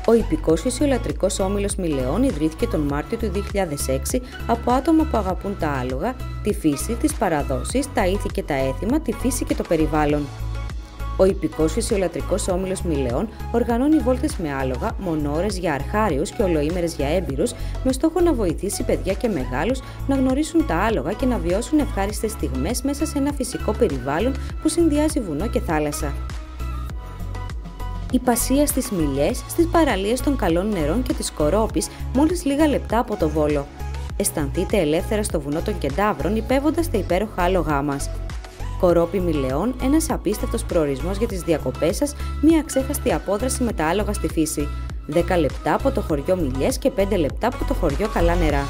Ο Ιππικός Φυσιολατρικός Όμιλος Μηλεών ιδρύθηκε τον Μάρτιο του 2006 από άτομα που αγαπούν τα άλογα, τη φύση, τις παραδόσεις, τα ήθη και τα έθιμα, τη φύση και το περιβάλλον. Ο Ιππικός Φυσιολατρικός Όμιλος Μηλεών οργανώνει βόλτες με άλογα, μονόρες για αρχάριους και ολοήμερες για έμπειρους, με στόχο να βοηθήσει παιδιά και μεγάλους να γνωρίσουν τα άλογα και να βιώσουν ευχάριστες στιγμές μέσα σε ένα φυσικό περιβάλλον που συνδυάζει βουνό και θάλασσα. Υπασία στις Μηλιές, στις παραλίες των καλών νερών και της Κορόπης, μόλις λίγα λεπτά από το Βόλο. Αισθανθείτε ελεύθερα στο βουνό των Κεντάβρων υπέβοντας τα υπέροχα άλογά μας. Κορόπη Μηλεών, ένας απίστευτος προορισμός για τις διακοπές σας, μια αξέχαστη απόδραση με τα άλογα στη φύση. 10 λεπτά από το χωριό Μηλιές και 5 λεπτά από το χωριό Καλά Νερά.